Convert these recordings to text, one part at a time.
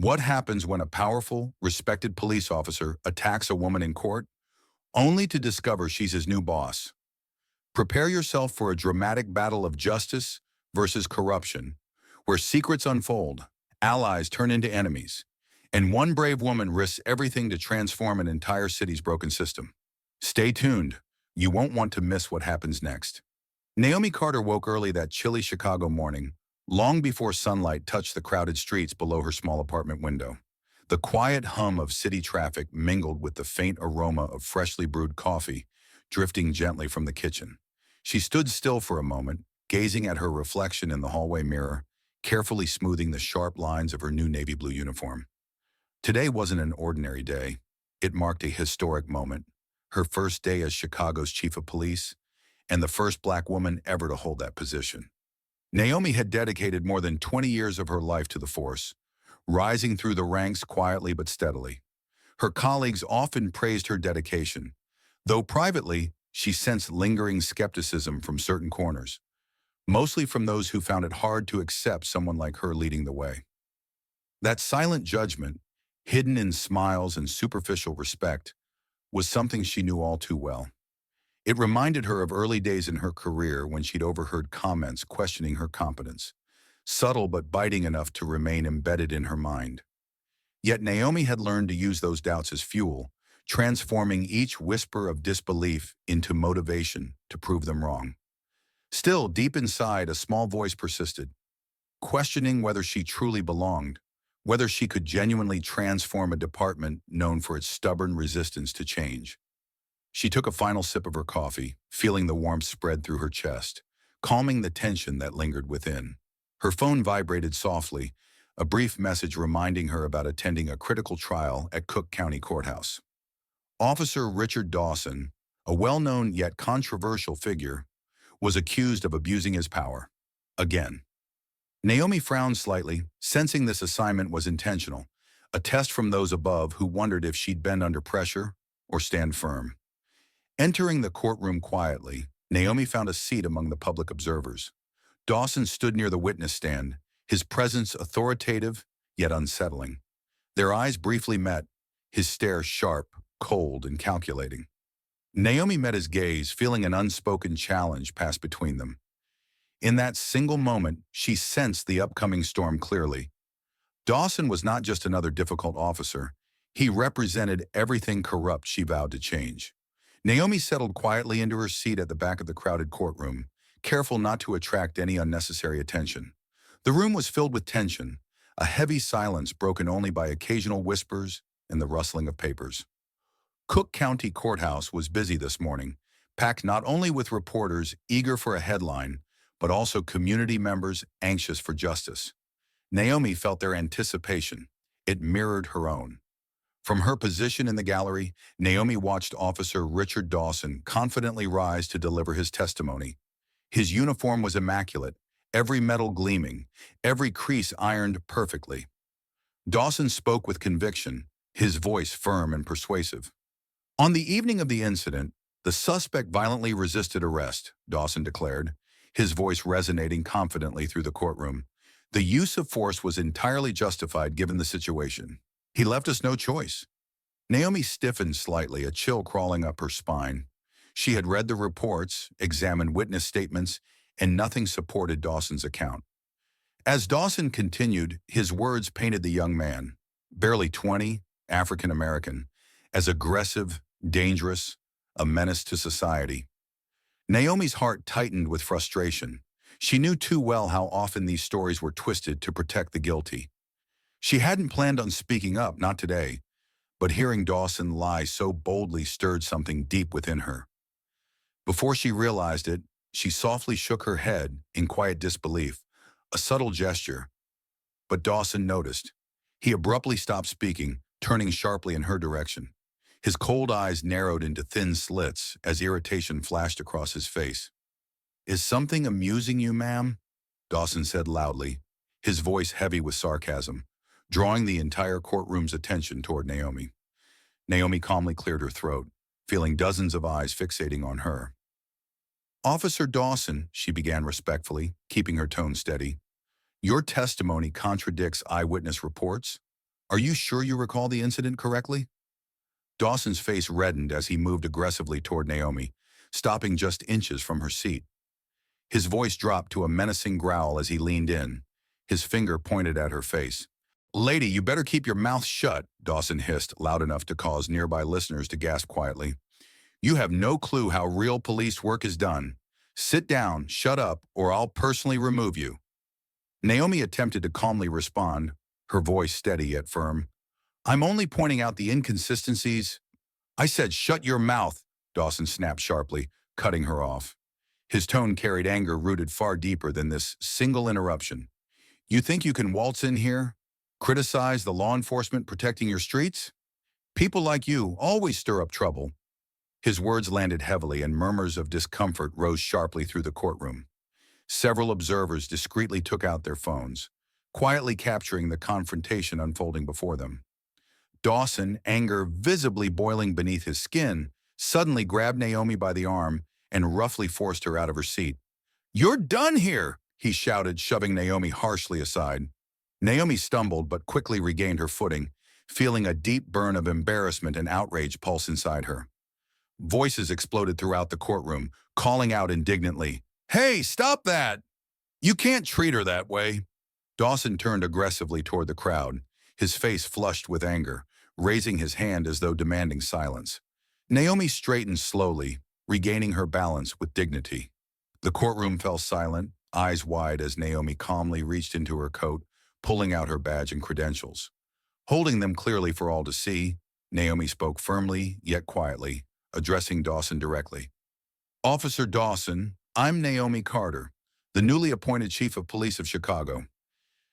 What happens when a powerful, respected police officer attacks a woman in court, only to discover she's his new boss? Prepare yourself for a dramatic battle of justice versus corruption, where secrets unfold, allies turn into enemies, and one brave woman risks everything to transform an entire city's broken system. Stay tuned. You won't want to miss what happens next. Naomi Carter woke early that chilly Chicago morning, long before sunlight touched the crowded streets below her small apartment window. The quiet hum of city traffic mingled with the faint aroma of freshly brewed coffee drifting gently from the kitchen. She stood still for a moment, gazing at her reflection in the hallway mirror, carefully smoothing the sharp lines of her new navy blue uniform. Today wasn't an ordinary day. It marked a historic moment, her first day as Chicago's chief of police, and the first black woman ever to hold that position. Naomi had dedicated more than 20 years of her life to the force, rising through the ranks quietly but steadily. Her colleagues often praised her dedication, though privately, she sensed lingering skepticism from certain corners, mostly from those who found it hard to accept someone like her leading the way. That silent judgment, hidden in smiles and superficial respect, was something she knew all too well. It reminded her of early days in her career when she'd overheard comments questioning her competence, subtle but biting enough to remain embedded in her mind. Yet Naomi had learned to use those doubts as fuel, transforming each whisper of disbelief into motivation to prove them wrong. Still, deep inside, a small voice persisted, questioning whether she truly belonged, whether she could genuinely transform a department known for its stubborn resistance to change. She took a final sip of her coffee, feeling the warmth spread through her chest, calming the tension that lingered within. Her phone vibrated softly, a brief message reminding her about attending a critical trial at Cook County Courthouse. Officer Richard Dawson, a well-known yet controversial figure, was accused of abusing his power. Again. Naomi frowned slightly, sensing this assignment was intentional, a test from those above who wondered if she'd bend under pressure or stand firm. Entering the courtroom quietly, Naomi found a seat among the public observers. Dawson stood near the witness stand, his presence authoritative yet unsettling. Their eyes briefly met, his stare sharp, cold, and calculating. Naomi met his gaze, feeling an unspoken challenge pass between them. In that single moment, she sensed the upcoming storm clearly. Dawson was not just another difficult officer. He represented everything corrupt she vowed to change. Naomi settled quietly into her seat at the back of the crowded courtroom, careful not to attract any unnecessary attention. The room was filled with tension, a heavy silence broken only by occasional whispers and the rustling of papers. Cook County Courthouse was busy this morning, packed not only with reporters eager for a headline, but also community members anxious for justice. Naomi felt their anticipation. It mirrored her own. From her position in the gallery, Naomi watched Officer Richard Dawson confidently rise to deliver his testimony. His uniform was immaculate, every metal gleaming, every crease ironed perfectly. Dawson spoke with conviction, his voice firm and persuasive. On the evening of the incident, the suspect violently resisted arrest, Dawson declared, his voice resonating confidently through the courtroom. The use of force was entirely justified given the situation. He left us no choice. Naomi stiffened slightly, a chill crawling up her spine. She had read the reports, examined witness statements, and nothing supported Dawson's account. As Dawson continued, his words painted the young man, barely 20, African American, as aggressive, dangerous, a menace to society. Naomi's heart tightened with frustration. She knew too well how often these stories were twisted to protect the guilty. She hadn't planned on speaking up, not today, but hearing Dawson lie so boldly stirred something deep within her. Before she realized it, she softly shook her head in quiet disbelief, a subtle gesture. But Dawson noticed. He abruptly stopped speaking, turning sharply in her direction. His cold eyes narrowed into thin slits as irritation flashed across his face. "Is something amusing you, ma'am?" Dawson said loudly, his voice heavy with sarcasm, drawing the entire courtroom's attention toward Naomi. Naomi calmly cleared her throat, feeling dozens of eyes fixating on her. "Officer Dawson," she began respectfully, keeping her tone steady, "your testimony contradicts eyewitness reports. Are you sure you recall the incident correctly? Dawson's face reddened as he moved aggressively toward Naomi, stopping just inches from her seat. His voice dropped to a menacing growl as he leaned in, his finger pointed at her face. Lady, you better keep your mouth shut, Dawson hissed, loud enough to cause nearby listeners to gasp quietly. You have no clue how real police work is done. Sit down, shut up, or I'll personally remove you. Naomi attempted to calmly respond, her voice steady yet firm. I'm only pointing out the inconsistencies. I said shut your mouth, Dawson snapped sharply, cutting her off. His tone carried anger rooted far deeper than this single interruption. You think you can waltz in here? Criticize the law enforcement protecting your streets? People like you always stir up trouble. His words landed heavily and murmurs of discomfort rose sharply through the courtroom. Several observers discreetly took out their phones, quietly capturing the confrontation unfolding before them. Dawson, anger visibly boiling beneath his skin, suddenly grabbed Naomi by the arm and roughly forced her out of her seat. You're done here, he shouted, shoving Naomi harshly aside. Naomi stumbled but quickly regained her footing, feeling a deep burn of embarrassment and outrage pulse inside her. Voices exploded throughout the courtroom, calling out indignantly, Hey, stop that! You can't treat her that way. Dawson turned aggressively toward the crowd, his face flushed with anger, raising his hand as though demanding silence. Naomi straightened slowly, regaining her balance with dignity. The courtroom fell silent, eyes wide as Naomi calmly reached into her coat, pulling out her badge and credentials. Holding them clearly for all to see, Naomi spoke firmly yet quietly, addressing Dawson directly. Officer Dawson, I'm Naomi Carter, the newly appointed Chief of Police of Chicago.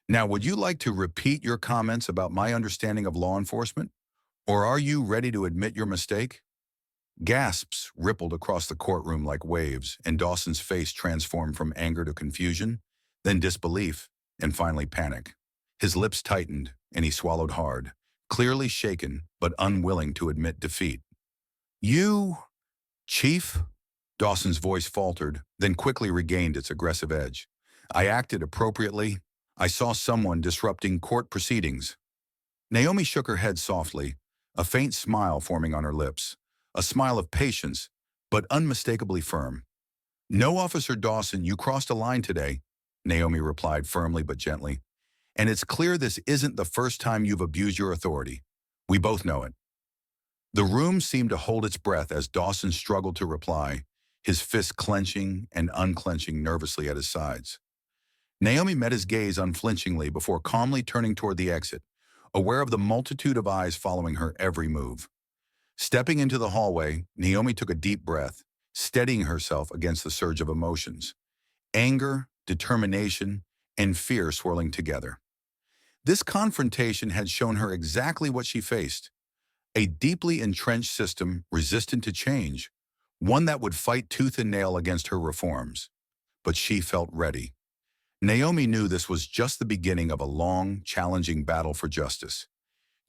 Now, would you like to repeat your comments about my understanding of law enforcement? Or are you ready to admit your mistake? Gasps rippled across the courtroom like waves, and Dawson's face transformed from anger to confusion, then disbelief, and finally panic. His lips tightened, and he swallowed hard, clearly shaken but unwilling to admit defeat. You, Chief? Dawson's voice faltered, then quickly regained its aggressive edge. I acted appropriately. I saw someone disrupting court proceedings. Naomi shook her head softly, a faint smile forming on her lips, a smile of patience, but unmistakably firm. No, Officer Dawson, you crossed a line today, Naomi replied firmly but gently. And it's clear this isn't the first time you've abused your authority. We both know it. The room seemed to hold its breath as Dawson struggled to reply, his fists clenching and unclenching nervously at his sides. Naomi met his gaze unflinchingly before calmly turning toward the exit, aware of the multitude of eyes following her every move. Stepping into the hallway, Naomi took a deep breath, steadying herself against the surge of emotions. Anger, determination, and fear swirling together. This confrontation had shown her exactly what she faced. A deeply entrenched system resistant to change, one that would fight tooth and nail against her reforms. But she felt ready. Naomi knew this was just the beginning of a long, challenging battle for justice.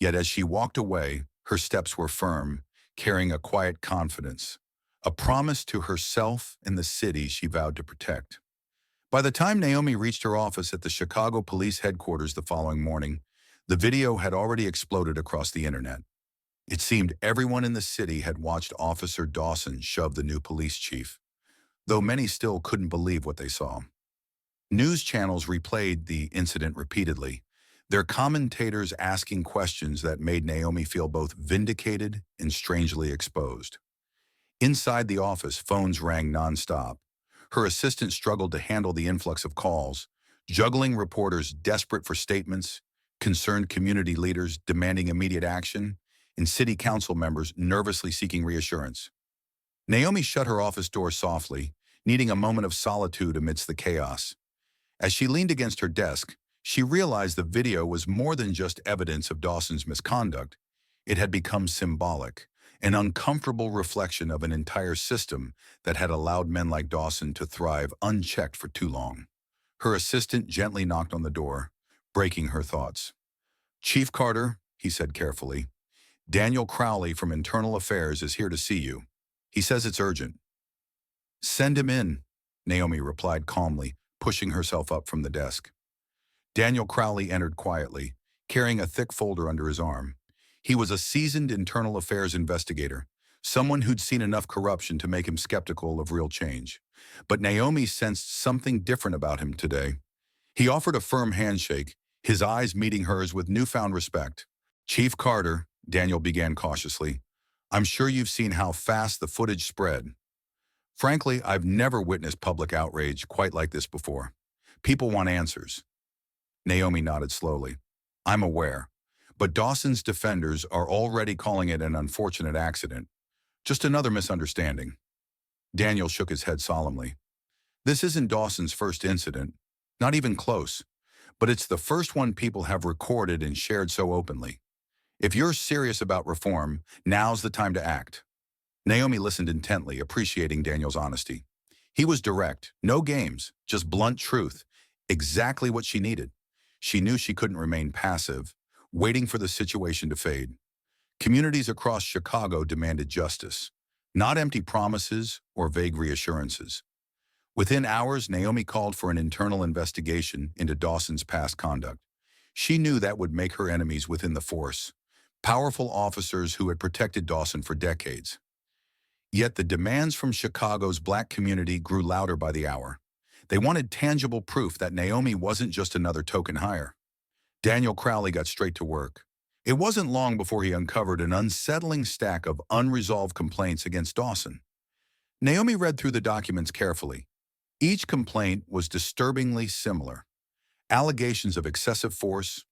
Yet as she walked away, her steps were firm, carrying a quiet confidence, a promise to herself and the city she vowed to protect. By the time Naomi reached her office at the Chicago Police Headquarters the following morning, the video had already exploded across the internet. It seemed everyone in the city had watched Officer Dawson shove the new police chief, though many still couldn't believe what they saw. News channels replayed the incident repeatedly, their commentators asking questions that made Naomi feel both vindicated and strangely exposed. Inside the office, phones rang nonstop. Her assistant struggled to handle the influx of calls, juggling reporters desperate for statements, concerned community leaders demanding immediate action, and city council members nervously seeking reassurance. Naomi shut her office door softly, needing a moment of solitude amidst the chaos. As she leaned against her desk, she realized the video was more than just evidence of Dawson's misconduct. It had become symbolic, an uncomfortable reflection of an entire system that had allowed men like Dawson to thrive unchecked for too long. Her assistant gently knocked on the door, breaking her thoughts. Chief Carter, he said carefully, Daniel Crowley from Internal Affairs is here to see you. He says it's urgent. Send him in, Naomi replied calmly, pushing herself up from the desk. Daniel Crowley entered quietly, carrying a thick folder under his arm. He was a seasoned internal affairs investigator, someone who'd seen enough corruption to make him skeptical of real change. But Naomi sensed something different about him today. He offered a firm handshake, his eyes meeting hers with newfound respect. "Chief Carter," Daniel began cautiously, "I'm sure you've seen how fast the footage spread. Frankly, I've never witnessed public outrage quite like this before. People want answers." Naomi nodded slowly. "I'm aware. But Dawson's defenders are already calling it an unfortunate accident. Just another misunderstanding." Daniel shook his head solemnly. "This isn't Dawson's first incident, not even close, but it's the first one people have recorded and shared so openly. If you're serious about reform, now's the time to act." Naomi listened intently, appreciating Daniel's honesty. He was direct, no games, just blunt truth, exactly what she needed. She knew she couldn't remain passive, waiting for the situation to fade. Communities across Chicago demanded justice, not empty promises or vague reassurances. Within hours, Naomi called for an internal investigation into Dawson's past conduct. She knew that would make her enemies within the force, powerful officers who had protected Dawson for decades. Yet the demands from Chicago's black community grew louder by the hour. They wanted tangible proof that Naomi wasn't just another token hire. Daniel Crowley got straight to work. It wasn't long before he uncovered an unsettling stack of unresolved complaints against Dawson. Naomi read through the documents carefully. Each complaint was disturbingly similar. Allegations of excessive force,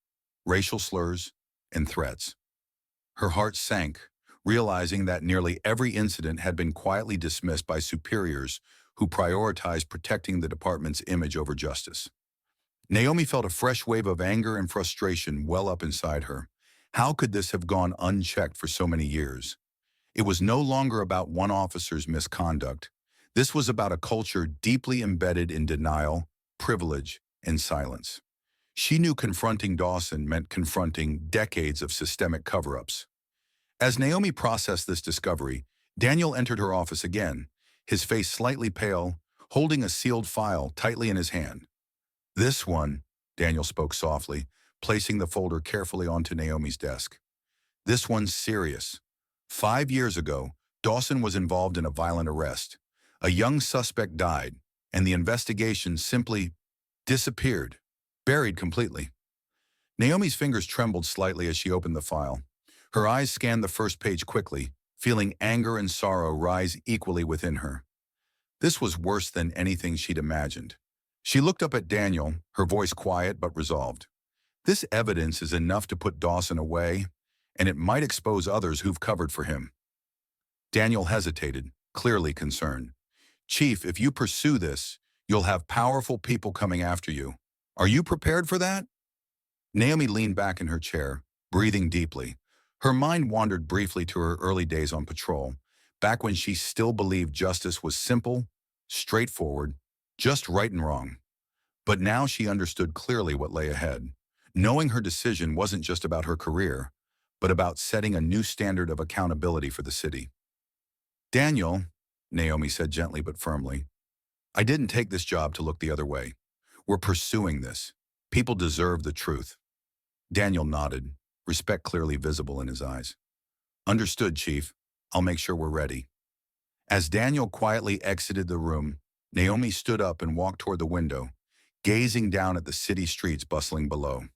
racial slurs, and threats. Her heart sank, realizing that nearly every incident had been quietly dismissed by superiors who prioritized protecting the department's image over justice. Naomi felt a fresh wave of anger and frustration well up inside her. How could this have gone unchecked for so many years? It was no longer about one officer's misconduct. This was about a culture deeply embedded in denial, privilege, and silence. She knew confronting Dawson meant confronting decades of systemic cover-ups. As Naomi processed this discovery, Daniel entered her office again, his face slightly pale, holding a sealed file tightly in his hand. "This one," Daniel spoke softly, placing the folder carefully onto Naomi's desk. "This one's serious. 5 years ago, Dawson was involved in a violent arrest. A young suspect died, and the investigation simply disappeared, buried completely." Naomi's fingers trembled slightly as she opened the file. Her eyes scanned the first page quickly, feeling anger and sorrow rise equally within her. This was worse than anything she'd imagined. She looked up at Daniel, her voice quiet but resolved. "This evidence is enough to put Dawson away, and it might expose others who've covered for him." Daniel hesitated, clearly concerned. "Chief, if you pursue this, you'll have powerful people coming after you. Are you prepared for that?" Naomi leaned back in her chair, breathing deeply. Her mind wandered briefly to her early days on patrol, back when she still believed justice was simple, straightforward, just right and wrong. But now she understood clearly what lay ahead. Knowing her decision wasn't just about her career, but about setting a new standard of accountability for the city. "Daniel," Naomi said gently but firmly, "I didn't take this job to look the other way. We're pursuing this. People deserve the truth." Daniel nodded, respect clearly visible in his eyes. "Understood, Chief. I'll make sure we're ready." As Daniel quietly exited the room, Naomi stood up and walked toward the window, gazing down at the city streets bustling below.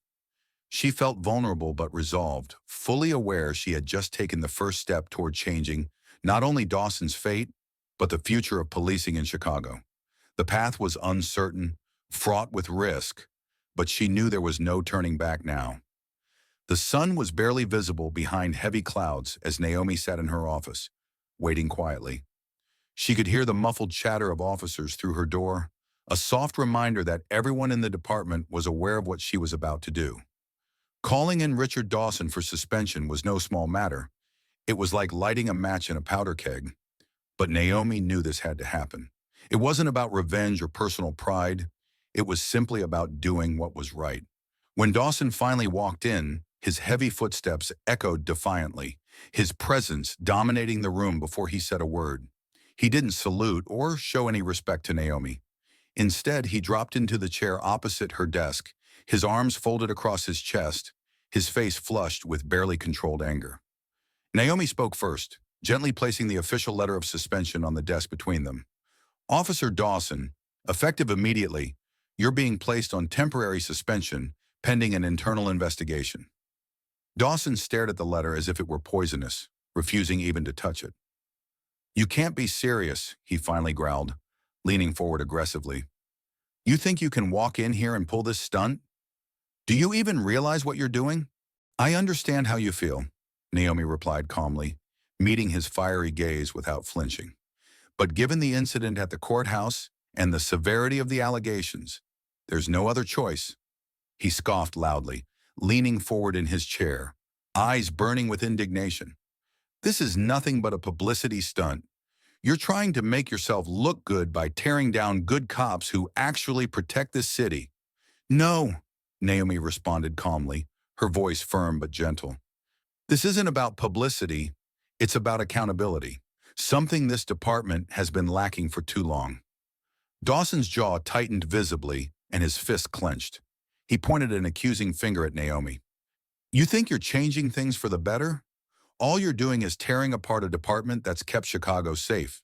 She felt vulnerable but resolved, fully aware she had just taken the first step toward changing not only Dawson's fate, but the future of policing in Chicago. The path was uncertain, fraught with risk, but she knew there was no turning back now. The sun was barely visible behind heavy clouds as Naomi sat in her office, waiting quietly. She could hear the muffled chatter of officers through her door, a soft reminder that everyone in the department was aware of what she was about to do. Calling in Richard Dawson for suspension was no small matter. It was like lighting a match in a powder keg. But Naomi knew this had to happen. It wasn't about revenge or personal pride. It was simply about doing what was right. When Dawson finally walked in, his heavy footsteps echoed defiantly, his presence dominating the room before he said a word. He didn't salute or show any respect to Naomi. Instead, he dropped into the chair opposite her desk, his arms folded across his chest, his face flushed with barely controlled anger. Naomi spoke first, gently placing the official letter of suspension on the desk between them. Officer Dawson, effective immediately, you're being placed on temporary suspension pending an internal investigation. Dawson stared at the letter as if it were poisonous, refusing even to touch it. You can't be serious, he finally growled, leaning forward aggressively. You think you can walk in here and pull this stunt? Do you even realize what you're doing? I understand how you feel, Naomi replied calmly, meeting his fiery gaze without flinching. But given the incident at the courthouse and the severity of the allegations, there's no other choice. He scoffed loudly, leaning forward in his chair, eyes burning with indignation. This is nothing but a publicity stunt. You're trying to make yourself look good by tearing down good cops who actually protect this city. No, Naomi responded calmly, her voice firm but gentle. This isn't about publicity, it's about accountability, something this department has been lacking for too long. Dawson's jaw tightened visibly and his fist clenched. He pointed an accusing finger at Naomi. You think you're changing things for the better? All you're doing is tearing apart a department that's kept Chicago safe.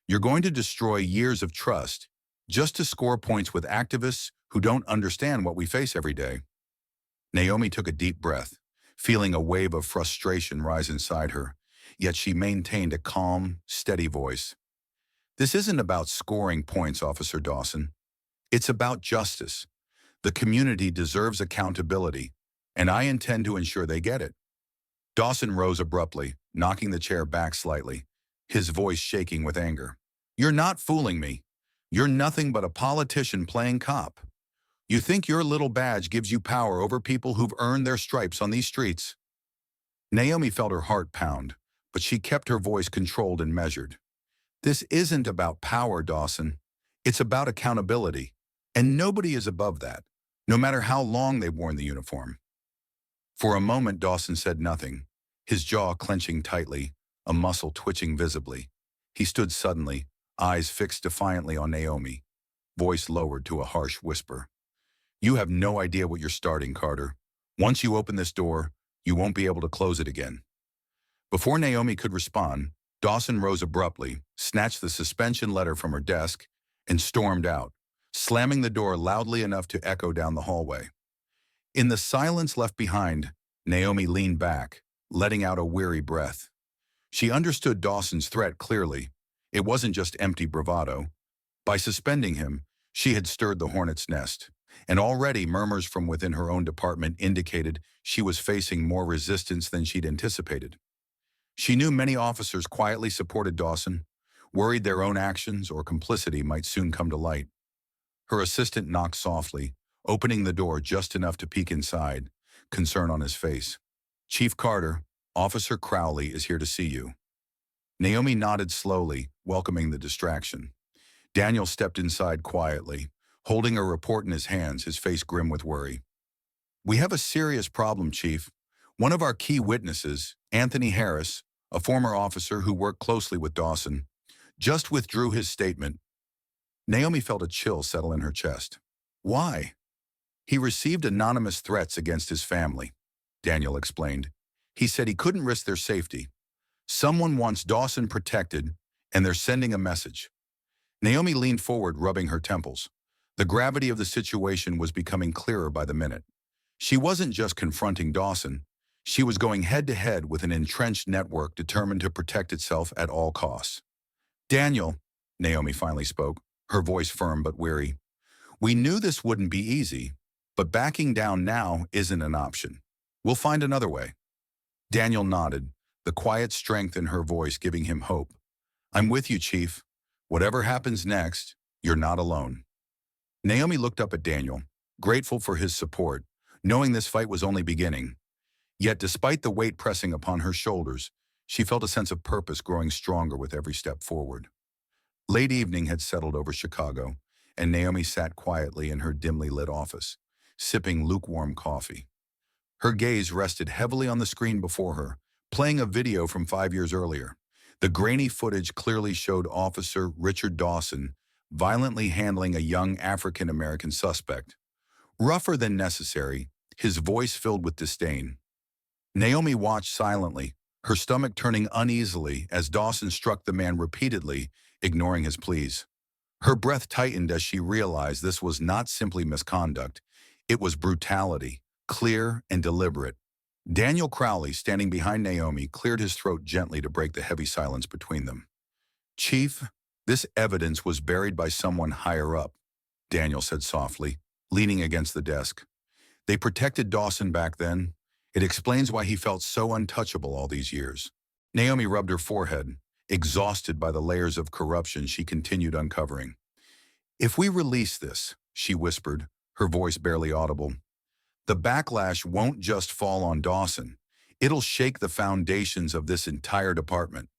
You're going to destroy years of trust just to score points with activists who don't understand what we face every day. Naomi took a deep breath, feeling a wave of frustration rise inside her, yet she maintained a calm, steady voice. This isn't about scoring points, Officer Dawson. It's about justice. The community deserves accountability, and I intend to ensure they get it. Dawson rose abruptly, knocking the chair back slightly, his voice shaking with anger. You're not fooling me. You're nothing but a politician playing cop. You think your little badge gives you power over people who've earned their stripes on these streets? Naomi felt her heart pound, but she kept her voice controlled and measured. This isn't about power, Dawson. It's about accountability, and nobody is above that, no matter how long they've worn the uniform. For a moment, Dawson said nothing, his jaw clenching tightly, a muscle twitching visibly. He stood suddenly, eyes fixed defiantly on Naomi, voice lowered to a harsh whisper. You have no idea what you're starting, Carter. Once you open this door, you won't be able to close it again. Before Naomi could respond, Dawson rose abruptly, snatched the suspension letter from her desk, and stormed out, slamming the door loudly enough to echo down the hallway. In the silence left behind, Naomi leaned back, letting out a weary breath. She understood Dawson's threat clearly. It wasn't just empty bravado. By suspending him, she had stirred the hornet's nest, and already murmurs from within her own department indicated she was facing more resistance than she'd anticipated. She knew many officers quietly supported Dawson, worried their own actions or complicity might soon come to light. Her assistant knocked softly, opening the door just enough to peek inside, concern on his face. Chief Carter, Officer Crowley is here to see you. Naomi nodded slowly, welcoming the distraction. Daniel stepped inside quietly, holding a report in his hands, his face grim with worry. We have a serious problem, Chief. One of our key witnesses, Anthony Harris, a former officer who worked closely with Dawson, just withdrew his statement. Naomi felt a chill settle in her chest. Why? He received anonymous threats against his family, Daniel explained. He said he couldn't risk their safety. Someone wants Dawson protected, and they're sending a message. Naomi leaned forward, rubbing her temples. The gravity of the situation was becoming clearer by the minute. She wasn't just confronting Dawson. She was going head-to-head with an entrenched network determined to protect itself at all costs. Daniel, Naomi finally spoke, her voice firm but weary. We knew this wouldn't be easy, but backing down now isn't an option. We'll find another way. Daniel nodded, the quiet strength in her voice giving him hope. I'm with you, Chief. Whatever happens next, you're not alone. Naomi looked up at Daniel, grateful for his support, knowing this fight was only beginning. Yet despite the weight pressing upon her shoulders, she felt a sense of purpose growing stronger with every step forward. Late evening had settled over Chicago, and Naomi sat quietly in her dimly lit office, sipping lukewarm coffee. Her gaze rested heavily on the screen before her, playing a video from 5 years earlier. The grainy footage clearly showed Officer Richard Dawson violently handling a young African-American suspect. Rougher than necessary, his voice filled with disdain. Naomi watched silently, her stomach turning uneasily as Dawson struck the man repeatedly, ignoring his pleas. Her breath tightened as she realized this was not simply misconduct. It was brutality, clear and deliberate. Daniel Crowley, standing behind Naomi, cleared his throat gently to break the heavy silence between them. "Chief, this evidence was buried by someone higher up," Daniel said softly, leaning against the desk. "They protected Dawson back then. It explains why he felt so untouchable all these years." Naomi rubbed her forehead, exhausted by the layers of corruption she continued uncovering. "If we release this," she whispered, her voice barely audible, "the backlash won't just fall on Dawson. It'll shake the foundations of this entire department."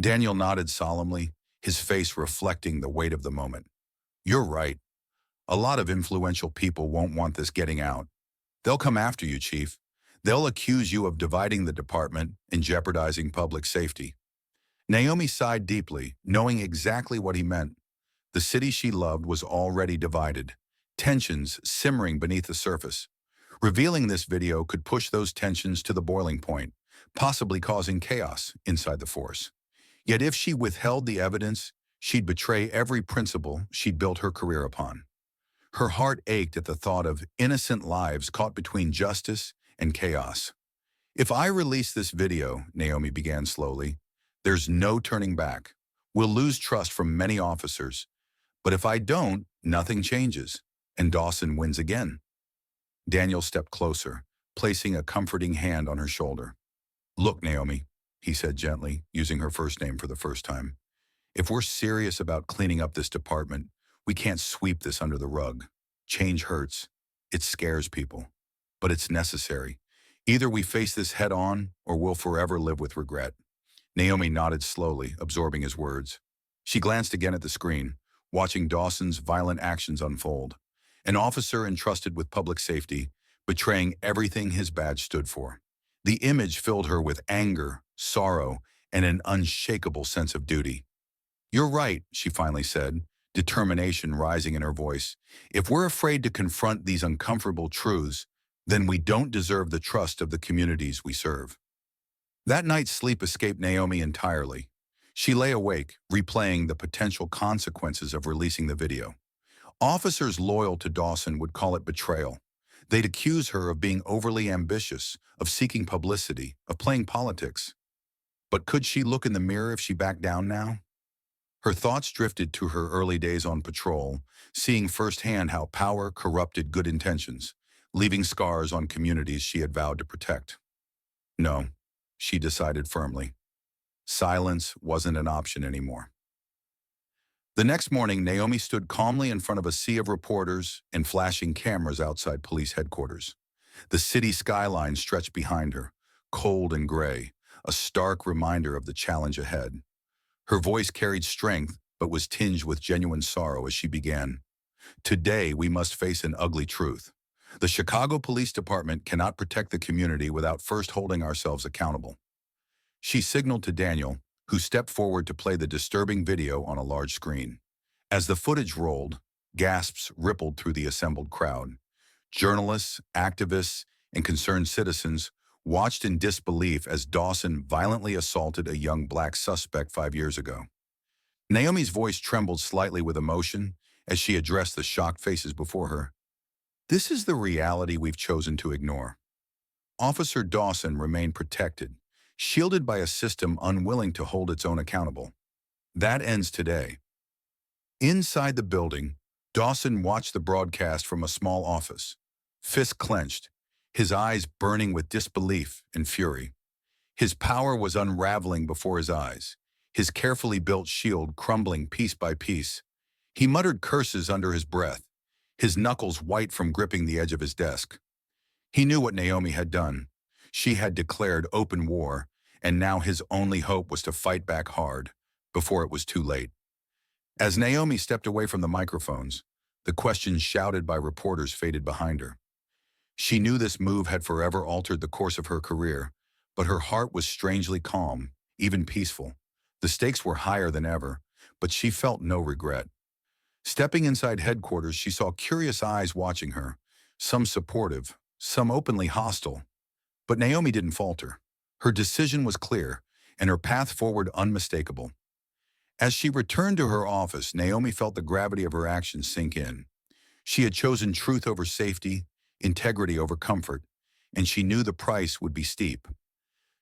Daniel nodded solemnly, his face reflecting the weight of the moment. "You're right. A lot of influential people won't want this getting out. They'll come after you, Chief. They'll accuse you of dividing the department and jeopardizing public safety." Naomi sighed deeply, knowing exactly what he meant. The city she loved was already divided, tensions simmering beneath the surface. Revealing this video could push those tensions to the boiling point, possibly causing chaos inside the force. Yet if she withheld the evidence, she'd betray every principle she'd built her career upon. Her heart ached at the thought of innocent lives caught between justice and chaos. "If I release this video," Naomi began slowly, "there's no turning back. We'll lose trust from many officers. But if I don't, nothing changes, and Dawson wins again." Daniel stepped closer, placing a comforting hand on her shoulder. "Look, Naomi," he said gently, using her first name for the first time. "If we're serious about cleaning up this department, we can't sweep this under the rug. Change hurts. It scares people. But it's necessary. Either we face this head on, or we'll forever live with regret." Naomi nodded slowly, absorbing his words. She glanced again at the screen, watching Dawson's violent actions unfold. An officer entrusted with public safety, betraying everything his badge stood for. The image filled her with anger, sorrow, and an unshakable sense of duty. "You're right," she finally said, determination rising in her voice. "If we're afraid to confront these uncomfortable truths, then we don't deserve the trust of the communities we serve." That night's sleep escaped Naomi entirely. She lay awake, replaying the potential consequences of releasing the video. Officers loyal to Dawson would call it betrayal. They'd accuse her of being overly ambitious, of seeking publicity, of playing politics. But could she look in the mirror if she backed down now? Her thoughts drifted to her early days on patrol, seeing firsthand how power corrupted good intentions, leaving scars on communities she had vowed to protect. No, she decided firmly. Silence wasn't an option anymore. The next morning, Naomi stood calmly in front of a sea of reporters and flashing cameras outside police headquarters. The city skyline stretched behind her, cold and gray, a stark reminder of the challenge ahead. Her voice carried strength, but was tinged with genuine sorrow as she began. "Today, we must face an ugly truth. The Chicago Police Department cannot protect the community without first holding ourselves accountable." She signaled to Daniel, who stepped forward to play the disturbing video on a large screen. As the footage rolled, gasps rippled through the assembled crowd. Journalists, activists, and concerned citizens watched in disbelief as Dawson violently assaulted a young black suspect 5 years ago. Naomi's voice trembled slightly with emotion as she addressed the shocked faces before her. "This is the reality we've chosen to ignore. Officer Dawson remained protected, shielded by a system unwilling to hold its own accountable. That ends today." Inside the building, Dawson watched the broadcast from a small office, fists clenched, his eyes burning with disbelief and fury. His power was unraveling before his eyes, his carefully built shield crumbling piece by piece. He muttered curses under his breath, his knuckles white from gripping the edge of his desk. He knew what Naomi had done. She had declared open war, and now his only hope was to fight back hard, before it was too late. As Naomi stepped away from the microphones, the questions shouted by reporters faded behind her. She knew this move had forever altered the course of her career, but her heart was strangely calm, even peaceful. The stakes were higher than ever, but she felt no regret. Stepping inside headquarters, she saw curious eyes watching her, some supportive, some openly hostile. But Naomi didn't falter. Her decision was clear, and her path forward unmistakable. As she returned to her office, Naomi felt the gravity of her actions sink in. She had chosen truth over safety, integrity over comfort, and she knew the price would be steep.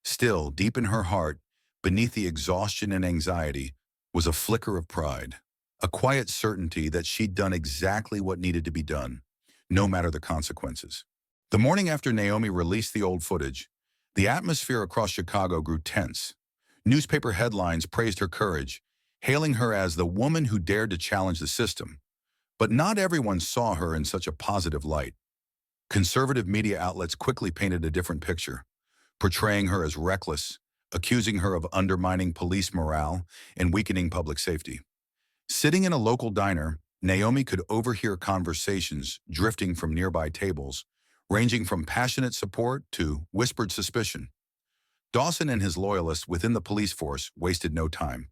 Still, deep in her heart, beneath the exhaustion and anxiety, was a flicker of pride, a quiet certainty that she'd done exactly what needed to be done, no matter the consequences. The morning after Naomi released the old footage, the atmosphere across Chicago grew tense. Newspaper headlines praised her courage, hailing her as the woman who dared to challenge the system. But not everyone saw her in such a positive light. Conservative media outlets quickly painted a different picture, portraying her as reckless, accusing her of undermining police morale and weakening public safety. Sitting in a local diner, Naomi could overhear conversations drifting from nearby tables, ranging from passionate support to whispered suspicion. Dawson and his loyalists within the police force wasted no time.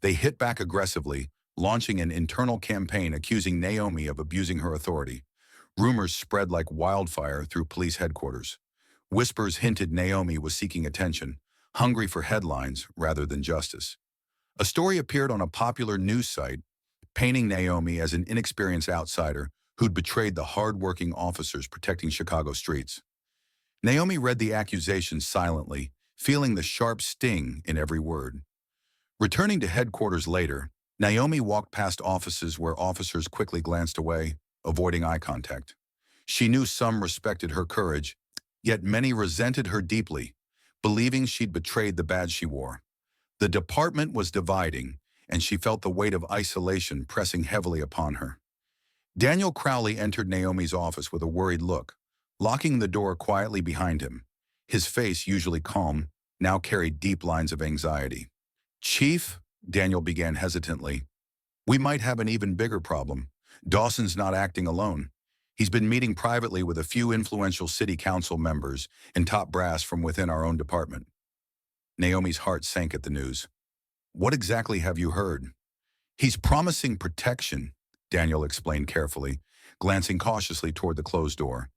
They hit back aggressively, launching an internal campaign accusing Naomi of abusing her authority. Rumors spread like wildfire through police headquarters. Whispers hinted Naomi was seeking attention, hungry for headlines rather than justice. A story appeared on a popular news site, painting Naomi as an inexperienced outsider who'd betrayed the hard-working officers protecting Chicago streets. Naomi read the accusations silently, feeling the sharp sting in every word. Returning to headquarters later, Naomi walked past offices where officers quickly glanced away, avoiding eye contact. She knew some respected her courage, yet many resented her deeply, believing she'd betrayed the badge she wore. The department was dividing, and she felt the weight of isolation pressing heavily upon her. Daniel Crowley entered Naomi's office with a worried look, locking the door quietly behind him. His face, usually calm, now carried deep lines of anxiety. "Chief," Daniel began hesitantly, "we might have an even bigger problem. Dawson's not acting alone. He's been meeting privately with a few influential city council members and top brass from within our own department." Naomi's heart sank at the news. "What exactly have you heard?" "He's promising protection," Daniel explained carefully, glancing cautiously toward the closed door.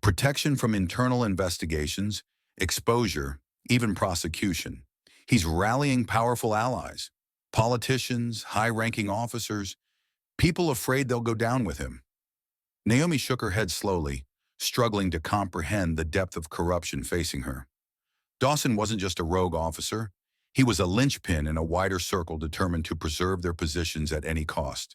"Protection from internal investigations, exposure, even prosecution. He's rallying powerful allies, politicians, high-ranking officers, people afraid they'll go down with him." Naomi shook her head slowly, struggling to comprehend the depth of corruption facing her. Dawson wasn't just a rogue officer. He was a linchpin in a wider circle determined to preserve their positions at any cost.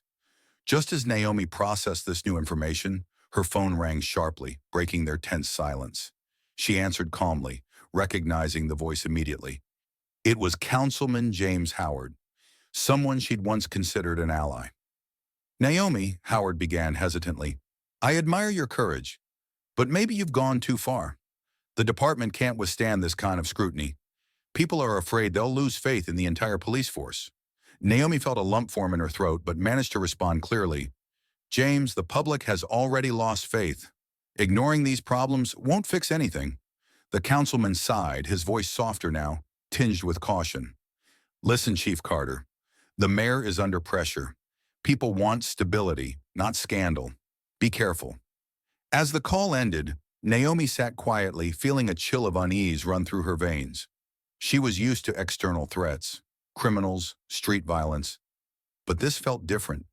Just as Naomi processed this new information, her phone rang sharply, breaking their tense silence. She answered calmly, recognizing the voice immediately. It was Councilman James Howard, someone she'd once considered an ally. "Naomi," Howard began hesitantly, "I admire your courage, but maybe you've gone too far. The department can't withstand this kind of scrutiny. People are afraid they'll lose faith in the entire police force." Naomi felt a lump form in her throat but managed to respond clearly. "James, the public has already lost faith. Ignoring these problems won't fix anything." The councilman sighed, his voice softer now, tinged with caution. "Listen, Chief Carter. The mayor is under pressure. People want stability, not scandal. Be careful." As the call ended, Naomi sat quietly, feeling a chill of unease run through her veins. She was used to external threats, criminals, street violence. But this felt different.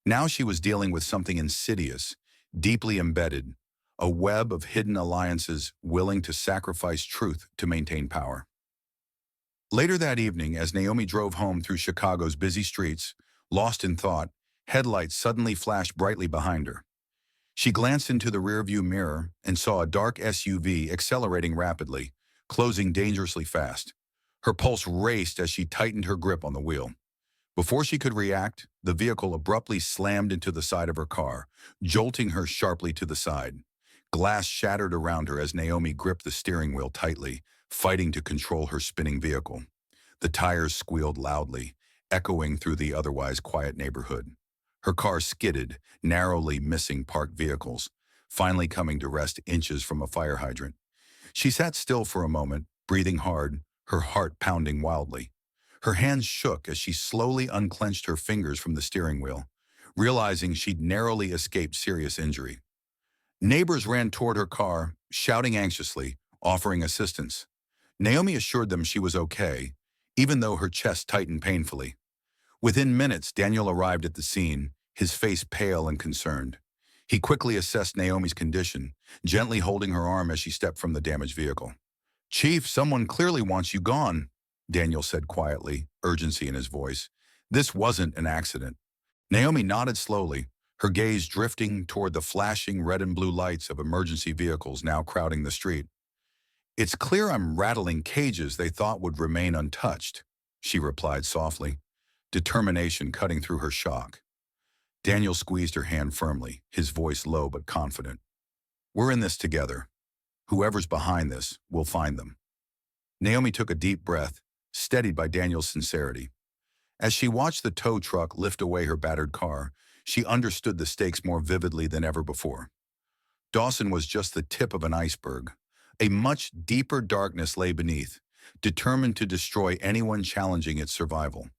Now she was dealing with something insidious, deeply embedded, a web of hidden alliances willing to sacrifice truth to maintain power. Later that evening, as Naomi drove home through Chicago's busy streets, lost in thought, headlights suddenly flashed brightly behind her. She glanced into the rearview mirror and saw a dark SUV accelerating rapidly, closing dangerously fast. Her pulse raced as she tightened her grip on the wheel. Before she could react, the vehicle abruptly slammed into the side of her car, jolting her sharply to the side. Glass shattered around her as Naomi gripped the steering wheel tightly, fighting to control her spinning vehicle. The tires squealed loudly, echoing through the otherwise quiet neighborhood. Her car skidded, narrowly missing parked vehicles, finally coming to rest inches from a fire hydrant. She sat still for a moment, breathing hard, her heart pounding wildly. Her hands shook as she slowly unclenched her fingers from the steering wheel, realizing she'd narrowly escaped serious injury. Neighbors ran toward her car, shouting anxiously, offering assistance. Naomi assured them she was okay, even though her chest tightened painfully. Within minutes, Daniel arrived at the scene, his face pale and concerned. He quickly assessed Naomi's condition, gently holding her arm as she stepped from the damaged vehicle. "Chief, someone clearly wants you gone," Daniel said quietly, urgency in his voice. "This wasn't an accident." Naomi nodded slowly, her gaze drifting toward the flashing red and blue lights of emergency vehicles now crowding the street. "It's clear I'm rattling cages they thought would remain untouched," she replied softly, determination cutting through her shock. Daniel squeezed her hand firmly, his voice low but confident. "We're in this together. Whoever's behind this, we'll find them." Naomi took a deep breath, steadied by Daniel's sincerity. As she watched the tow truck lift away her battered car, she understood the stakes more vividly than ever before. Dawson was just the tip of an iceberg. A much deeper darkness lay beneath, determined to destroy anyone challenging its survival.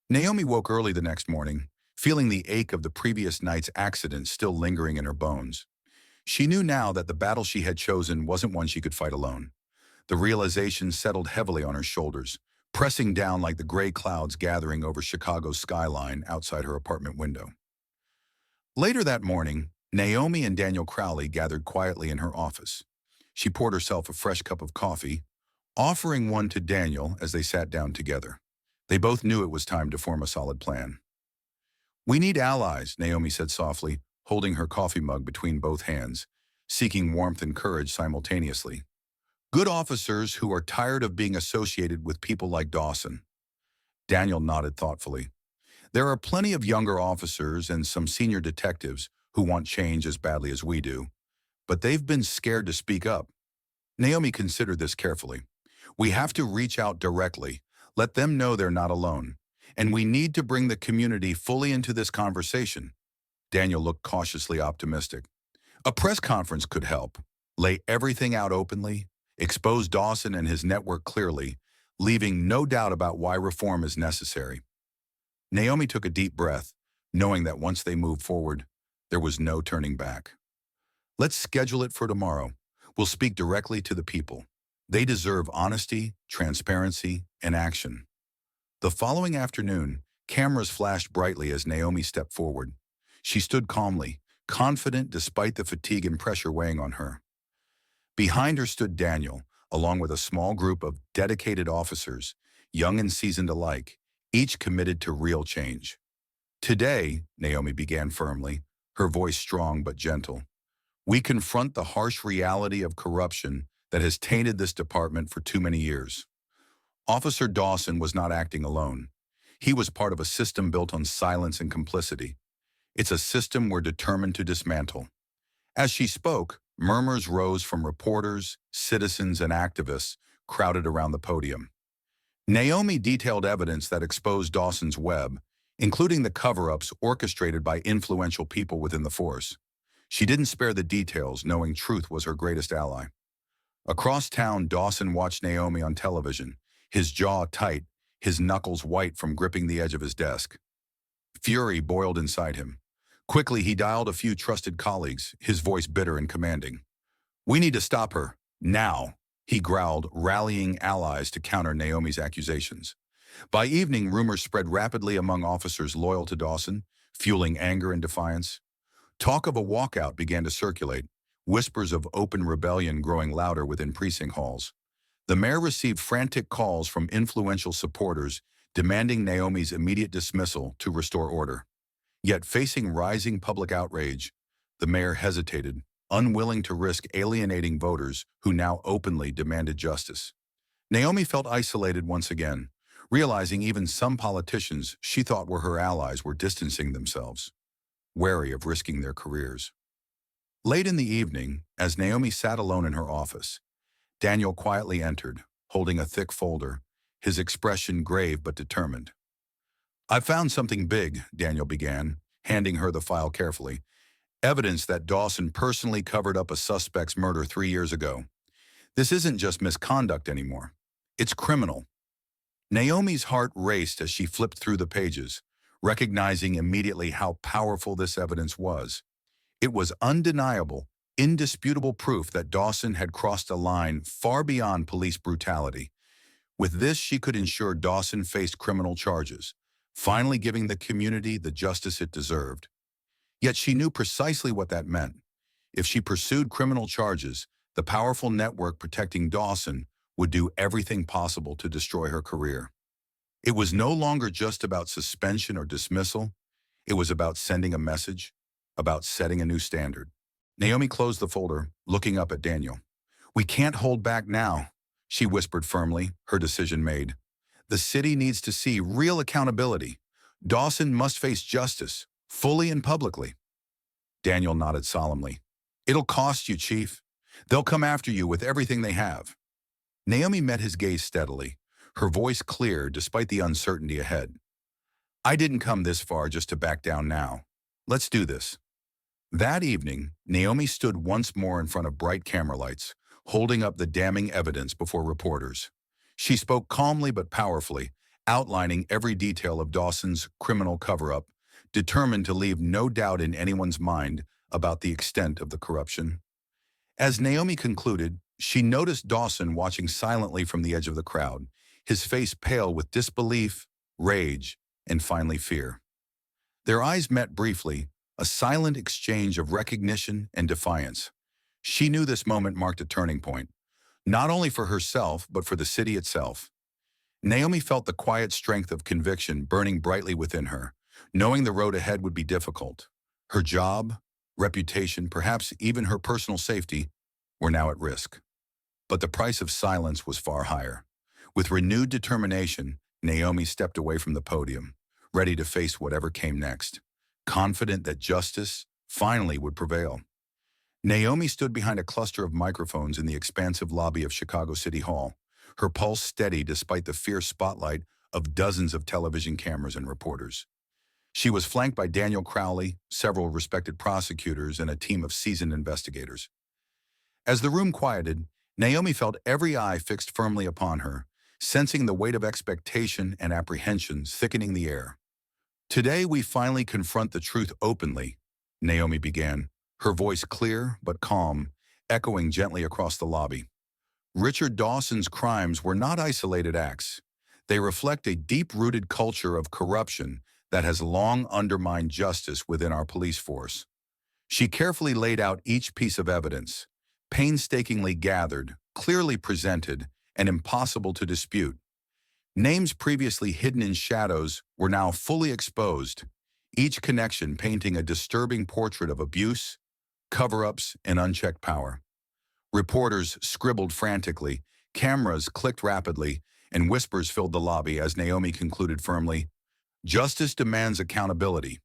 Naomi woke early the next morning, feeling the ache of the previous night's accident still lingering in her bones. She knew now that the battle she had chosen wasn't one she could fight alone. The realization settled heavily on her shoulders, pressing down like the gray clouds gathering over Chicago's skyline outside her apartment window. Later that morning, Naomi and Daniel Crowley gathered quietly in her office. She poured herself a fresh cup of coffee, offering one to Daniel as they sat down together. They both knew it was time to form a solid plan. "We need allies," Naomi said softly, holding her coffee mug between both hands, seeking warmth and courage simultaneously. "Good officers who are tired of being associated with people like Dawson." Daniel nodded thoughtfully. "There are plenty of younger officers and some senior detectives who want change as badly as we do, but they've been scared to speak up." Naomi considered this carefully. "We have to reach out directly, let them know they're not alone, and we need to bring the community fully into this conversation." Daniel looked cautiously optimistic. "A press conference could help. Lay everything out openly, expose Dawson and his network clearly, leaving no doubt about why reform is necessary." Naomi took a deep breath, knowing that once they moved forward, there was no turning back. "Let's schedule it for tomorrow. We'll speak directly to the people. They deserve honesty, transparency, and action." The following afternoon, cameras flashed brightly as Naomi stepped forward. She stood calmly, confident despite the fatigue and pressure weighing on her. Behind her stood Daniel, along with a small group of dedicated officers, young and seasoned alike, each committed to real change. "Today," Naomi began firmly, her voice strong but gentle, "we confront the harsh reality of corruption that has tainted this department for too many years." Officer Dawson was not acting alone. He was part of a system built on silence and complicity. It's a system we're determined to dismantle. As she spoke, murmurs rose from reporters, citizens, and activists crowded around the podium. Naomi detailed evidence that exposed Dawson's web, including the cover-ups orchestrated by influential people within the force. She didn't spare the details, knowing truth was her greatest ally. Across town, Dawson watched Naomi on television, his jaw tight, his knuckles white from gripping the edge of his desk. Fury boiled inside him. Quickly, he dialed a few trusted colleagues, his voice bitter and commanding. "We need to stop her, now," he growled, rallying allies to counter Naomi's accusations. By evening, rumors spread rapidly among officers loyal to Dawson, fueling anger and defiance. Talk of a walkout began to circulate, whispers of open rebellion growing louder within precinct halls. The mayor received frantic calls from influential supporters demanding Naomi's immediate dismissal to restore order. Yet facing rising public outrage, the mayor hesitated, unwilling to risk alienating voters who now openly demanded justice. Naomi felt isolated once again, realizing even some politicians she thought were her allies were distancing themselves, wary of risking their careers. Late in the evening, as Naomi sat alone in her office, Daniel quietly entered, holding a thick folder, his expression grave but determined. "I found something big," Daniel began, handing her the file carefully. "Evidence that Dawson personally covered up a suspect's murder 3 years ago. This isn't just misconduct anymore. It's criminal." Naomi's heart raced as she flipped through the pages, recognizing immediately how powerful this evidence was. It was undeniable, indisputable proof that Dawson had crossed a line far beyond police brutality. With this, she could ensure Dawson faced criminal charges, finally giving the community the justice it deserved. Yet she knew precisely what that meant. If she pursued criminal charges, the powerful network protecting Dawson would do everything possible to destroy her career. It was no longer just about suspension or dismissal. It was about sending a message, about setting a new standard. Naomi closed the folder, looking up at Daniel. "We can't hold back now," she whispered firmly, her decision made. "The city needs to see real accountability. Dawson must face justice, fully and publicly." Daniel nodded solemnly. "It'll cost you, Chief. They'll come after you with everything they have." Naomi met his gaze steadily, her voice clear despite the uncertainty ahead. "I didn't come this far just to back down now. Let's do this." That evening, Naomi stood once more in front of bright camera lights, holding up the damning evidence before reporters. She spoke calmly but powerfully, outlining every detail of Dawson's criminal cover-up, determined to leave no doubt in anyone's mind about the extent of the corruption. As Naomi concluded, she noticed Dawson watching silently from the edge of the crowd, his face pale with disbelief, rage, and finally fear. Their eyes met briefly, a silent exchange of recognition and defiance. She knew this moment marked a turning point, not only for herself but for the city itself. Naomi felt the quiet strength of conviction burning brightly within her, knowing the road ahead would be difficult. Her job, reputation, perhaps even her personal safety, were now at risk. But the price of silence was far higher. With renewed determination, Naomi stepped away from the podium, ready to face whatever came next, confident that justice finally would prevail. Naomi stood behind a cluster of microphones in the expansive lobby of Chicago City Hall, her pulse steady despite the fierce spotlight of dozens of television cameras and reporters. She was flanked by Daniel Crowley, several respected prosecutors, and a team of seasoned investigators. As the room quieted, Naomi felt every eye fixed firmly upon her, sensing the weight of expectation and apprehension thickening the air. "Today we finally confront the truth openly," Naomi began, her voice clear but calm, echoing gently across the lobby. "Richard Dawson's crimes were not isolated acts. They reflect a deep-rooted culture of corruption that has long undermined justice within our police force." She carefully laid out each piece of evidence, painstakingly gathered, clearly presented, and impossible to dispute. Names previously hidden in shadows were now fully exposed, each connection painting a disturbing portrait of abuse, cover-ups, and unchecked power. Reporters scribbled frantically, cameras clicked rapidly, and whispers filled the lobby as Naomi concluded firmly, "Justice demands accountability.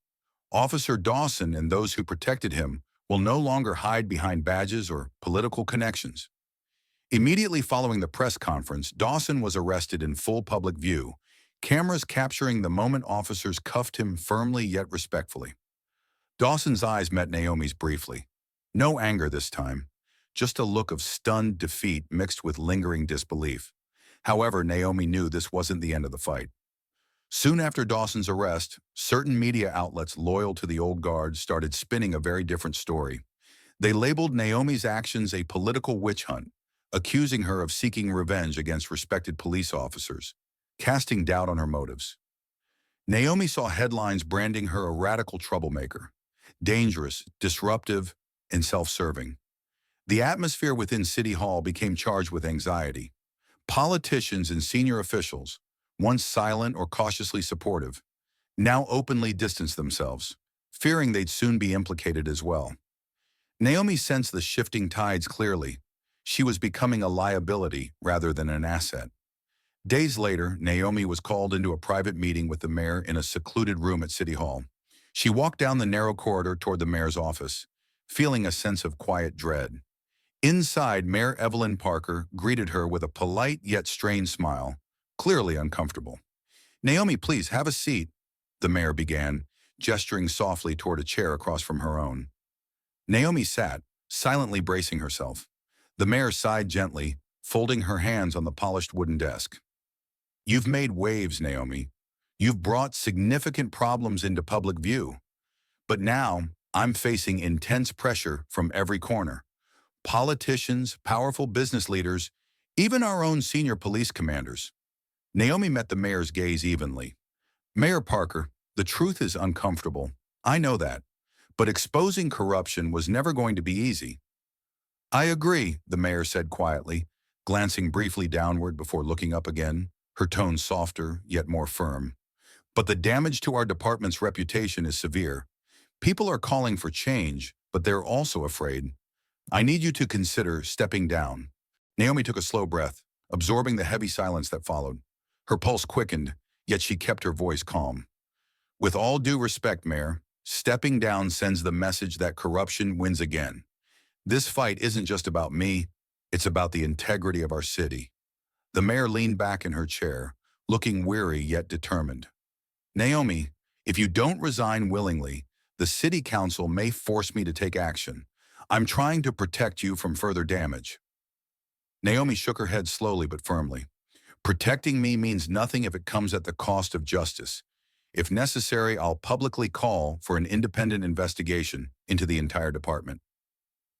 Officer Dawson and those who protected him will no longer hide behind badges or political connections." Immediately following the press conference, Dawson was arrested in full public view, cameras capturing the moment officers cuffed him firmly yet respectfully. Dawson's eyes met Naomi's briefly. No anger this time, just a look of stunned defeat mixed with lingering disbelief. However, Naomi knew this wasn't the end of the fight. Soon after Dawson's arrest, certain media outlets loyal to the old guard started spinning a very different story. They labeled Naomi's actions a political witch hunt, accusing her of seeking revenge against respected police officers, casting doubt on her motives. Naomi saw headlines branding her a radical troublemaker, dangerous, disruptive, and self-serving. The atmosphere within City Hall became charged with anxiety. Politicians and senior officials, once silent or cautiously supportive, now openly distanced themselves, fearing they'd soon be implicated as well. Naomi sensed the shifting tides clearly. She was becoming a liability rather than an asset. Days later, Naomi was called into a private meeting with the mayor in a secluded room at City Hall. She walked down the narrow corridor toward the mayor's office, feeling a sense of quiet dread. Inside, Mayor Evelyn Parker greeted her with a polite yet strained smile, clearly uncomfortable. "Naomi, please have a seat," the mayor began, gesturing softly toward a chair across from her own. Naomi sat, silently bracing herself. The mayor sighed gently, folding her hands on the polished wooden desk. "You've made waves, Naomi. You've brought significant problems into public view. But now, I'm facing intense pressure from every corner. politicians, powerful business leaders, even our own senior police commanders. Naomi met the mayor's gaze evenly. Mayor Parker, the truth is uncomfortable. I know that. But exposing corruption was never going to be easy. I agree, the mayor said quietly, glancing briefly downward before looking up again, her tone softer, yet more firm. But the damage to our department's reputation is severe. People are calling for change, but they're also afraid. I need you to consider stepping down. Naomi took a slow breath, absorbing the heavy silence that followed. Her pulse quickened, yet she kept her voice calm. With all due respect, Mayor, stepping down sends the message that corruption wins again. This fight isn't just about me, it's about the integrity of our city. The mayor leaned back in her chair, looking weary yet determined. Naomi, if you don't resign willingly, the city council may force me to take action. I'm trying to protect you from further damage. Naomi shook her head slowly but firmly. Protecting me means nothing if it comes at the cost of justice. If necessary, I'll publicly call for an independent investigation into the entire department.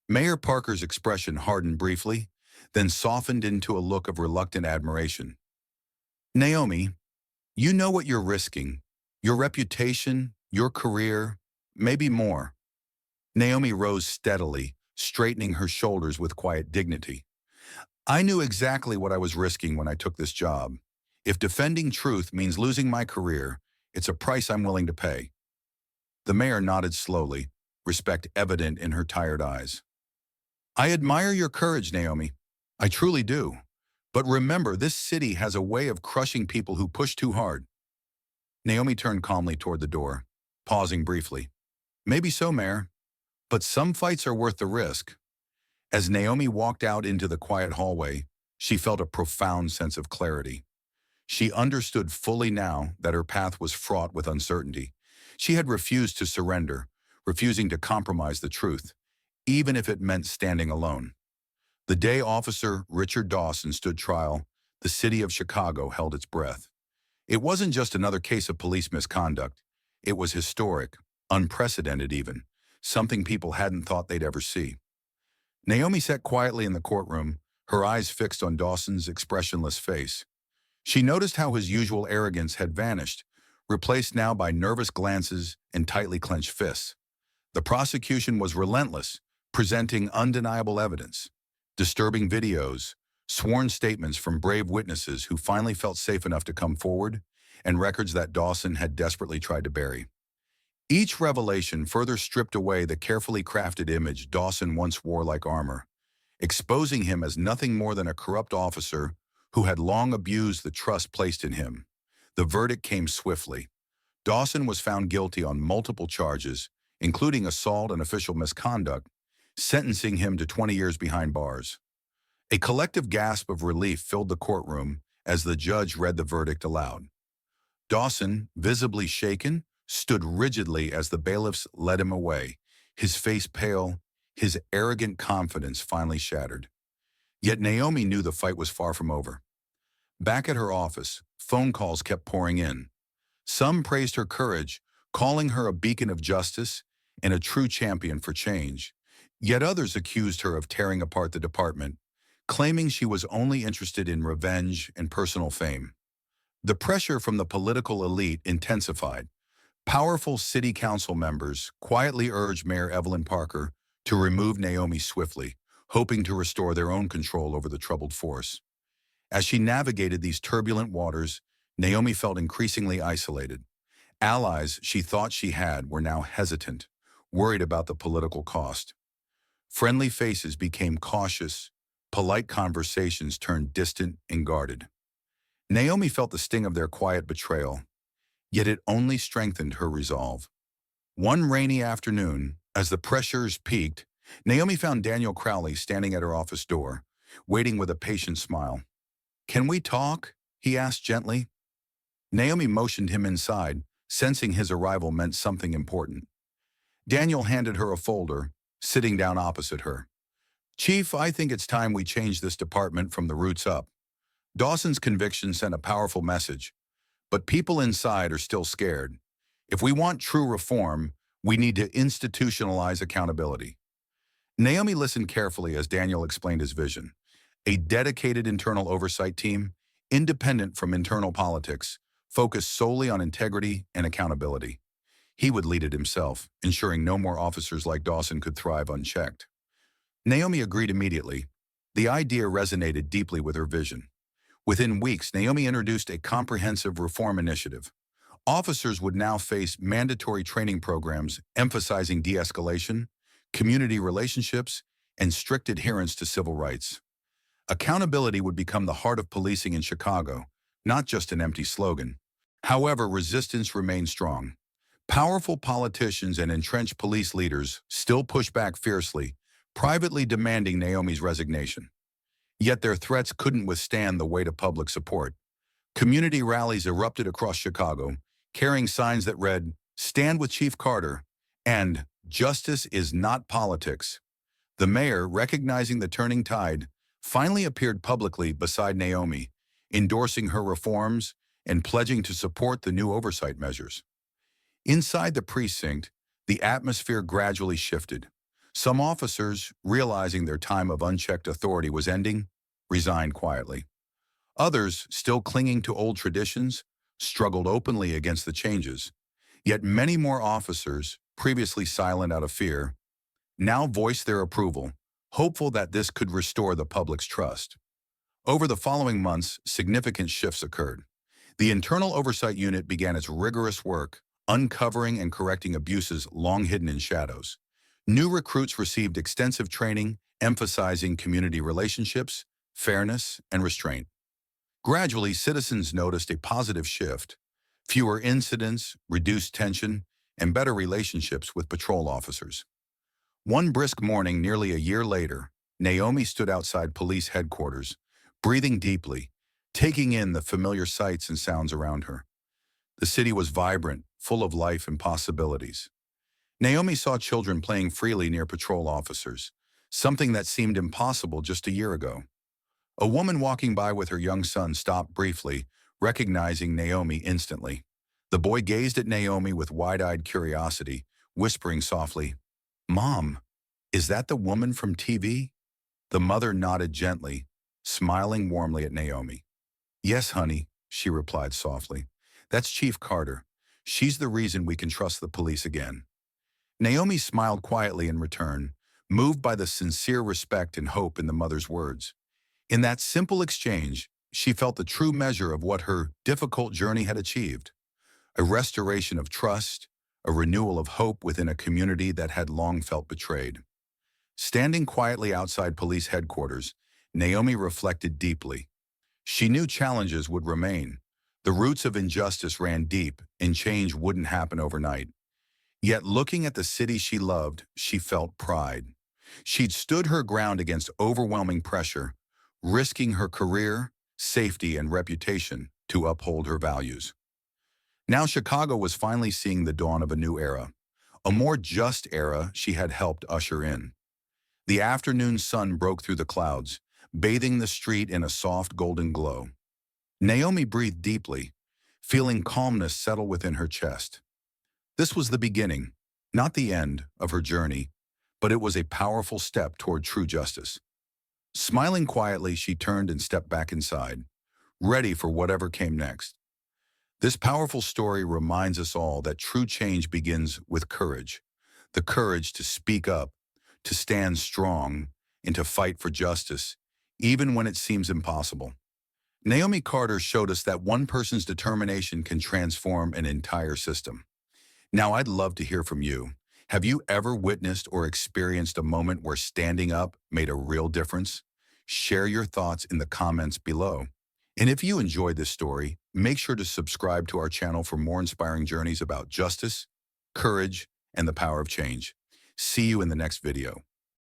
Mayor Parker's expression hardened briefly, then softened into a look of reluctant admiration. Naomi, you know what you're risking. Your reputation, your career, maybe more. Naomi rose steadily, straightening her shoulders with quiet dignity. I knew exactly what I was risking when I took this job. If defending truth means losing my career, it's a price I'm willing to pay. The mayor nodded slowly, respect evident in her tired eyes. I admire your courage, Naomi. I truly do. But remember, this city has a way of crushing people who push too hard. Naomi turned calmly toward the door, pausing briefly. Maybe so, Mayor. But some fights are worth the risk. As Naomi walked out into the quiet hallway, she felt a profound sense of clarity. She understood fully now that her path was fraught with uncertainty. She had refused to surrender, refusing to compromise the truth, even if it meant standing alone. The day Officer Richard Dawson stood trial, the city of Chicago held its breath. It wasn't just another case of police misconduct. It was historic, unprecedented even, something people hadn't thought they'd ever see. Naomi sat quietly in the courtroom, her eyes fixed on Dawson's expressionless face. She noticed how his usual arrogance had vanished, replaced now by nervous glances and tightly clenched fists. The prosecution was relentless, presenting undeniable evidence, disturbing videos, sworn statements from brave witnesses who finally felt safe enough to come forward, and records that Dawson had desperately tried to bury. Each revelation further stripped away the carefully crafted image Dawson once wore like armor, exposing him as nothing more than a corrupt officer who had long abused the trust placed in him. The verdict came swiftly. Dawson was found guilty on multiple charges, including assault and official misconduct, sentencing him to 20 years behind bars. A collective gasp of relief filled the courtroom as the judge read the verdict aloud. Dawson, visibly shaken, stood rigidly as the bailiffs led him away, his face pale, his arrogant confidence finally shattered. Yet Naomi knew the fight was far from over. Back at her office, phone calls kept pouring in. Some praised her courage, calling her a beacon of justice and a true champion for change. Yet others accused her of tearing apart the department, claiming she was only interested in revenge and personal fame. The pressure from the political elite intensified. Powerful city council members quietly urged Mayor Evelyn Parker to remove Naomi swiftly, hoping to restore their own control over the troubled force. As she navigated these turbulent waters, Naomi felt increasingly isolated. Allies she thought she had were now hesitant, worried about the political cost. Friendly faces became cautious, polite conversations turned distant and guarded. Naomi felt the sting of their quiet betrayal, yet it only strengthened her resolve. One rainy afternoon, as the pressures peaked, Naomi found Daniel Crowley standing at her office door, waiting with a patient smile. "Can we talk?" he asked gently. Naomi motioned him inside, sensing his arrival meant something important. Daniel handed her a folder, sitting down opposite her. "Chief, I think it's time we change this department from the roots up. Dawson's conviction sent a powerful message, but people inside are still scared. If we want true reform, we need to institutionalize accountability." Naomi listened carefully as Daniel explained his vision. A dedicated internal oversight team, independent from internal politics, focused solely on integrity and accountability. He would lead it himself, ensuring no more officers like Dawson could thrive unchecked. Naomi agreed immediately. The idea resonated deeply with her vision. Within weeks, Naomi introduced a comprehensive reform initiative. Officers would now face mandatory training programs emphasizing de-escalation, community relationships, and strict adherence to civil rights. Accountability would become the heart of policing in Chicago, not just an empty slogan. However, resistance remained strong. Powerful politicians and entrenched police leaders still pushed back fiercely, privately demanding Naomi's resignation. Yet their threats couldn't withstand the weight of public support. Community rallies erupted across Chicago, carrying signs that read, "Stand with Chief Carter," and "Justice is not politics." The mayor, recognizing the turning tide, finally appeared publicly beside Naomi, endorsing her reforms and pledging to support the new oversight measures. Inside the precinct, the atmosphere gradually shifted. Some officers, realizing their time of unchecked authority was ending, resigned quietly. Others, still clinging to old traditions, struggled openly against the changes. Yet many more officers, previously silent out of fear, now voiced their approval, hopeful that this could restore the public's trust. Over the following months, significant shifts occurred. The Internal Oversight Unit began its rigorous work, uncovering and correcting abuses long hidden in shadows. New recruits received extensive training, emphasizing community relationships, fairness, and restraint. Gradually, citizens noticed a positive shift: fewer incidents, reduced tension, and better relationships with patrol officers. One brisk morning nearly a year later, Naomi stood outside police headquarters, breathing deeply, taking in the familiar sights and sounds around her. The city was vibrant, full of life and possibilities. Naomi saw children playing freely near patrol officers, something that seemed impossible just a year ago. A woman walking by with her young son stopped briefly, recognizing Naomi instantly. The boy gazed at Naomi with wide-eyed curiosity, whispering softly, "Mom, is that the woman from TV?" The mother nodded gently, smiling warmly at Naomi. "Yes, honey," she replied softly. "That's Chief Carter. She's the reason we can trust the police again." Naomi smiled quietly in return, moved by the sincere respect and hope in the mother's words. In that simple exchange, she felt the true measure of what her difficult journey had achieved: a restoration of trust, a renewal of hope within a community that had long felt betrayed. Standing quietly outside police headquarters, Naomi reflected deeply. She knew challenges would remain. The roots of injustice ran deep, and change wouldn't happen overnight. Yet looking at the city she loved, she felt pride. She'd stood her ground against overwhelming pressure, risking her career, safety, and reputation to uphold her values. Now Chicago was finally seeing the dawn of a new era, a more just era she had helped usher in. The afternoon sun broke through the clouds, bathing the street in a soft golden glow. Naomi breathed deeply, feeling calmness settle within her chest. This was the beginning, not the end, of her journey, but it was a powerful step toward true justice. Smiling quietly, she turned and stepped back inside, ready for whatever came next. This powerful story reminds us all that true change begins with courage, the courage to speak up, to stand strong, and to fight for justice, even when it seems impossible. Naomi Carter showed us that one person's determination can transform an entire system. Now, I'd love to hear from you. Have you ever witnessed or experienced a moment where standing up made a real difference? Share your thoughts in the comments below. And if you enjoyed this story, make sure to subscribe to our channel for more inspiring journeys about justice, courage, and the power of change. See you in the next video.